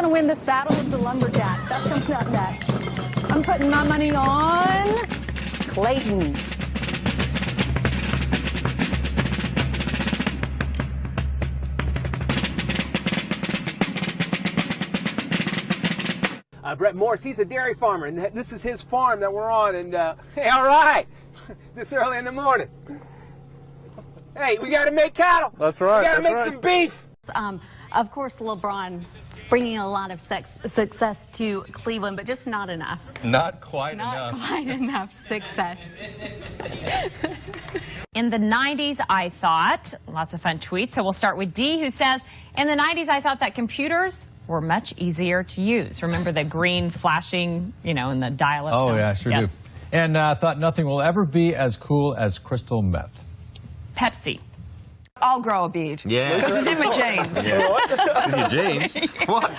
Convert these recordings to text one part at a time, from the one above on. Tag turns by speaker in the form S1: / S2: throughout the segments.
S1: to win this battle of the lumberjacks. That's comes up next. I'm putting my money on Clayton.
S2: Brett Morse, he's a dairy farmer, and this is his farm that we're on. And hey, all right, this early in the morning. Hey, we got to make cattle.
S3: That's right.
S2: We got to make some beef.
S4: Of course, LeBron bringing a lot of success to Cleveland, but just not enough.
S5: Not quite enough.
S4: Not quite enough success.
S6: In the 90s, I thought, lots of fun tweets. So we'll start with D, who says, in the 90s, I thought that computers were much easier to use. Remember the green flashing, you know, in the dial-up?
S3: Oh, yeah, sure do. And thought nothing will ever be as cool as crystal meth.
S6: Pepsi.
S7: I'll grow a beard.
S5: Yeah.
S7: This is in my jeans.
S5: Yeah. It's in your jeans? What?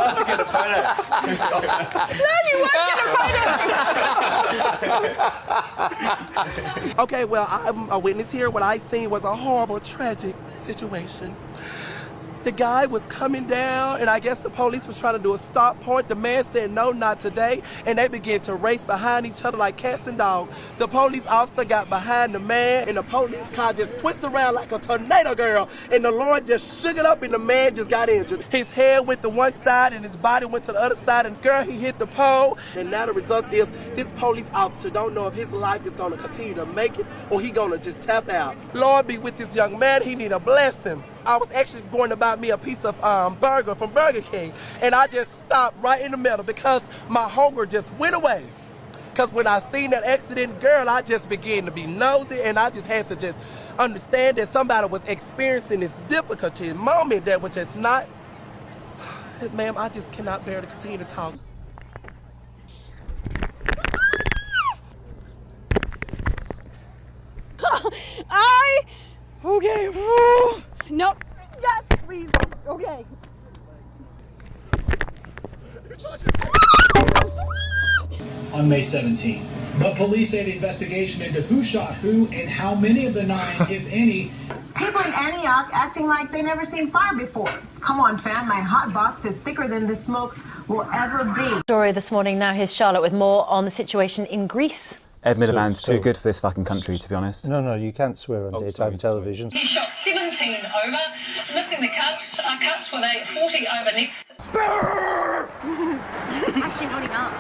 S3: Let's get a photo.
S7: No, you won't get a photo.
S8: Okay, well, I'm a witness here. What I seen was a horrible, tragic situation. The guy was coming down, and I guess the police was trying to do a stop point. The man said, no, not today, and they began to race behind each other like cats and dogs. The police officer got behind the man, and the police car just twisted around like a tornado, girl, and the Lord just shook it up, and the man just got injured. His head went to one side, and his body went to the other side, and girl, he hit the pole, and now the result is this police officer don't know if his life is going to continue to make it, or he going to just tap out. Lord be with this young man. He need a blessing. I was actually going to buy me a piece of burger from Burger King, and I just stopped right in the middle because my hunger just went away. Because when I seen that accident, girl, I just began to be nosy, and I just had to just understand that somebody was experiencing this difficulty moment that was just not, ma'am, I just cannot bear to continue to talk.
S1: Okay. Nope. Yes, please. Okay.
S9: On May 17. But police say the investigation into who shot who and how many of the 9, if any.
S10: People in Antioch acting like they never seen fire before. Come on, fam, my hot box is thicker than the smoke will ever be.
S11: Story this morning. Now here's Charlotte with more on the situation in Greece.
S12: Ed Miliband's too good for this fucking country, to be honest.
S13: No, you can't swear on daytime television.
S14: He shot 17 over, missing the cuts with a 40 over next.
S4: Actually holding up.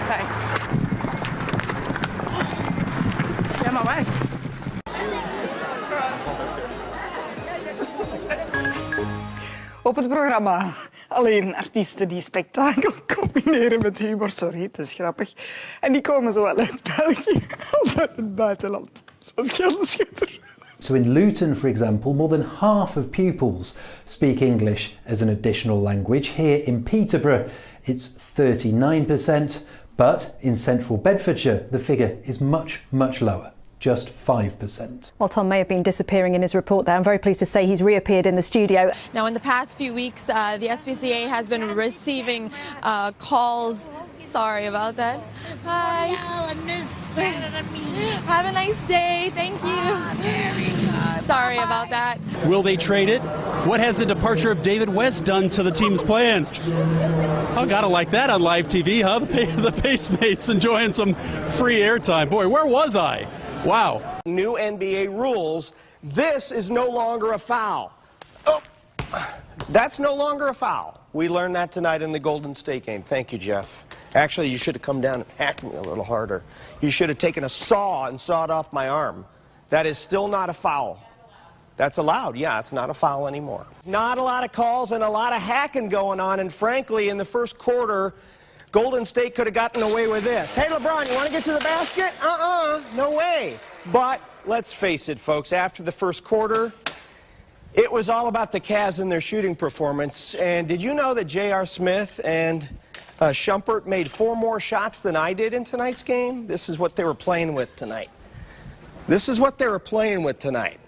S1: Thanks. Yeah, my way.
S7: Op het programma alleen artiesten die spektakel combineren met humor. Sorry, het is grappig. En die komen zowel uit België als uit het buitenland. Zoals Gelderschutter.
S15: So in Luton, for example, more than half of pupils speak English as an additional language. Here in Peterborough, it's 39%, but in central Bedfordshire, the figure is much, much lower. Just 5%.
S11: Well, Tom may have been disappearing in his report there. I'm very pleased to say he's reappeared in the studio.
S16: Now, in the past few weeks, the SPCA has been receiving calls. Sorry about that. Hi. Have a nice day. Thank you. Sorry about that.
S17: Will they trade it? What has the departure of David West done to the team's plans? Oh, gotta like that on live TV, huh? The Pacemates enjoying some free airtime. Boy, where was I? Wow.
S2: New NBA rules. This is no longer a foul. Oh, that's no longer a foul. We learned that tonight in the Golden State game. Thank you, Jeff. Actually, you should have come down and hacked me a little harder. You should have taken a saw and sawed off my arm. That is still not a foul. That's allowed. Yeah, it's not a foul anymore. Not a lot of calls and a lot of hacking going on, and frankly, in the first quarter, Golden State could have gotten away with this. Hey, LeBron, you want to get to the basket? No way. But let's face it, folks, after the first quarter, it was all about the Cavs and their shooting performance. And did you know that J.R. Smith and Shumpert made 4 more shots than I did in tonight's game? This is what they were playing with tonight. This is what they were playing with tonight.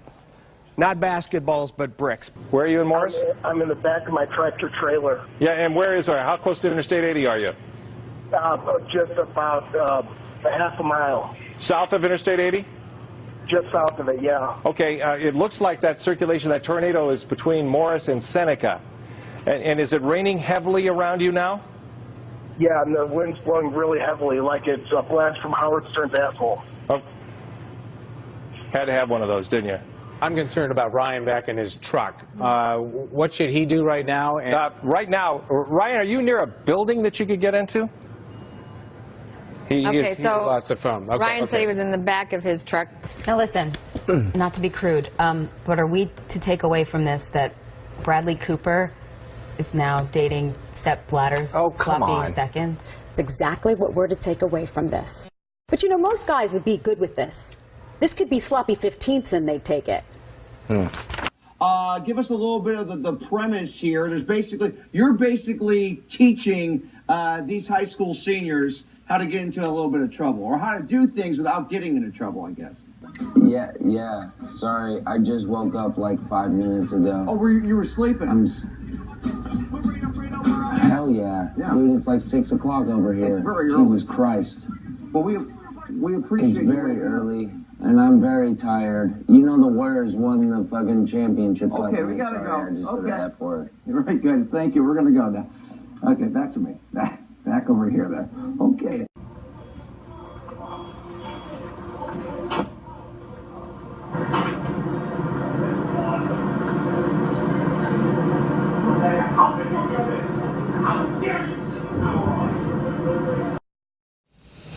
S2: Not basketballs, but bricks.
S3: Where are you in Morris?
S8: I'm in the back of my tractor trailer.
S3: Yeah, and where is there? How close to Interstate 80 are you?
S8: Just about
S18: A half a mile.
S19: South of Interstate 80?
S18: Just south of it, yeah.
S19: Okay, it looks like that circulation, that tornado is between Morris and Seneca. And is it raining heavily around you now?
S18: Yeah, and the wind's blowing really heavily, like it's a blast from Howard Stern's asshole.
S19: Oh. Had to have one of those, didn't you?
S20: I'm concerned about Ryan back in his truck. What should he do right now?
S19: Right now, Ryan, are you near a building that you could get into?
S20: He lost the phone. Okay,
S21: Ryan said he was in the back of his truck.
S22: Now listen, not to be crude, but are we to take away from this that Bradley Cooper is now dating Sepp Blatter's sloppy second?
S23: It's exactly what we're to take away from this. But you know, most guys would be good with this. This could be sloppy 15ths and they'd take it.
S24: Give us a little bit of the premise here. You're basically teaching these high school seniors how to get into a little bit of trouble, or how to do things without getting into trouble, I guess.
S25: Yeah. Sorry, I just woke up like 5 minutes ago.
S24: Oh, you were sleeping?
S25: Hell yeah. Dude, it's like 6 o'clock over here.
S24: It's very early.
S25: Jesus Christ.
S24: Well, we appreciate
S25: It's very early, and I'm very tired. You know the Warriors won the fucking championships last night.
S24: We gotta go.
S25: I just said the F word.
S24: You're right, good. Thank you. We're gonna go now. Okay, back to me. Back over here there. Okay.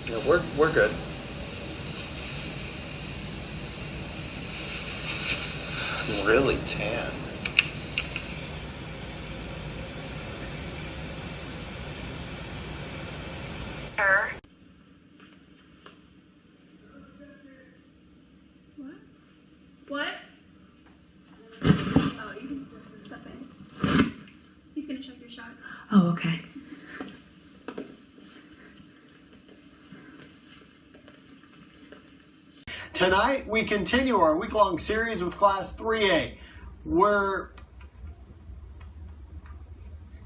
S5: Yeah, we're good. Really tan.
S26: What? Oh, you can just step in. He's gonna check your shot. Oh, okay.
S27: Tonight, we continue our week-long series with Class 3A.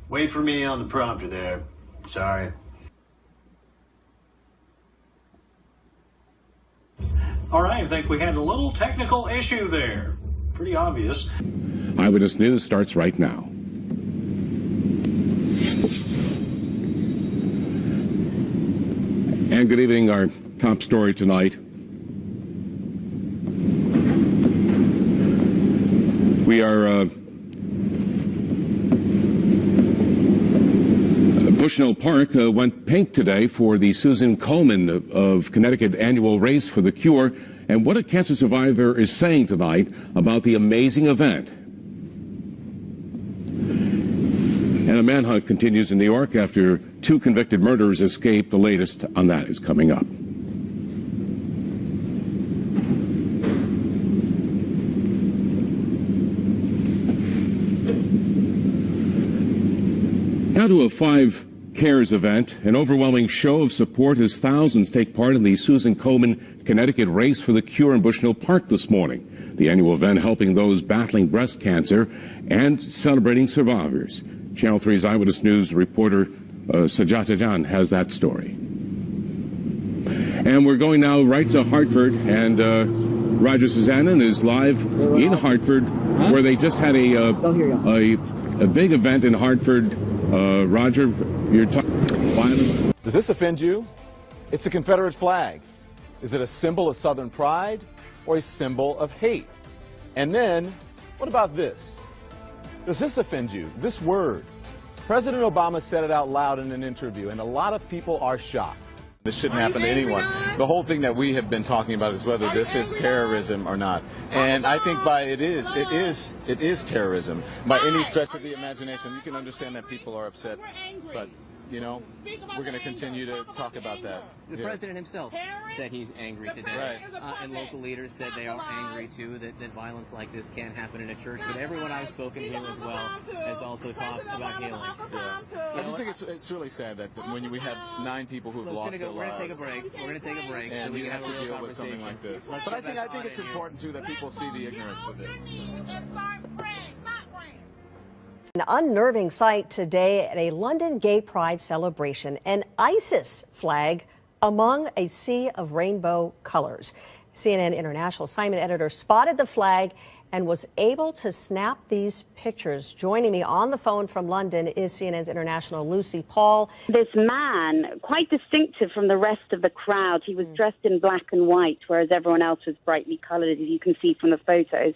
S27: Wait for me on the prompter there. Sorry.
S28: All right, I think we had a little technical issue there. Pretty obvious.
S29: Eyewitness News starts right now. And good evening. Our top story tonight. We are Bushnell Park went pink today for the Susan Komen of Connecticut annual Race for the Cure, and what a cancer survivor is saying tonight about the amazing event. And a manhunt continues in New York after 2 convicted murderers escaped. The latest on that is coming up. Now to a 5 Cares event, an overwhelming show of support as thousands take part in the Susan Komen Connecticut Race for the Cure in Bushnell Park this morning. The annual event helping those battling breast cancer and celebrating survivors. Channel 3's Eyewitness News reporter Sajata Jan has that story. And we're going now right to Hartford, and Roger Susannon is live in Hartford, where they just had a big event in Hartford. Roger, you're talking violence.
S30: Does this offend you? It's a Confederate flag. Is it a symbol of Southern pride or a symbol of hate? And then, what about this? Does this offend you? This word. President Obama said it out loud in an interview, and a lot of people are shocked.
S5: This shouldn't happen to anyone. The whole thing that we have been talking about is whether this is terrorism or not. And I think it is terrorism. By any stretch of the imagination, you can understand that people are upset. But, you know, we're going to continue to talk about that.
S31: The president himself said he's angry today. Right. And local leaders said they are angry, too, that violence like this can't happen in a church. But everyone I've spoken to as well has also talked about healing.
S5: Yeah. I just think it's really sad that when we have 9 people who've lost their lives.
S31: We're going to take a break. We're going to take a break.
S5: And
S31: so we
S5: have to deal with something like this. But I think it's important, too, that people see the ignorance of it.
S23: An unnerving sight today at a London Gay Pride celebration. An ISIS flag
S1: among a sea of rainbow colors. CNN International assignment editor spotted the flag and was able to snap these pictures. Joining me on the phone from London is CNN's international Lucy Paul.
S4: This man, quite distinctive from the rest of the crowd, he was dressed in black and white, whereas everyone else was brightly colored, as you can see from the photos.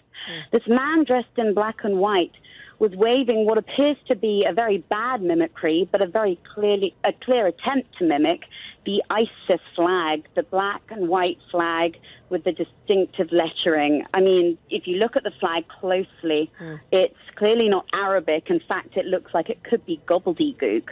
S4: This man dressed in black and white was waving what appears to be a very bad mimicry, but a clear attempt to mimic the ISIS flag, the black and white flag with the distinctive lettering. I mean, if you look at the flag closely, it's clearly not Arabic. In fact, it looks like it could be gobbledygook.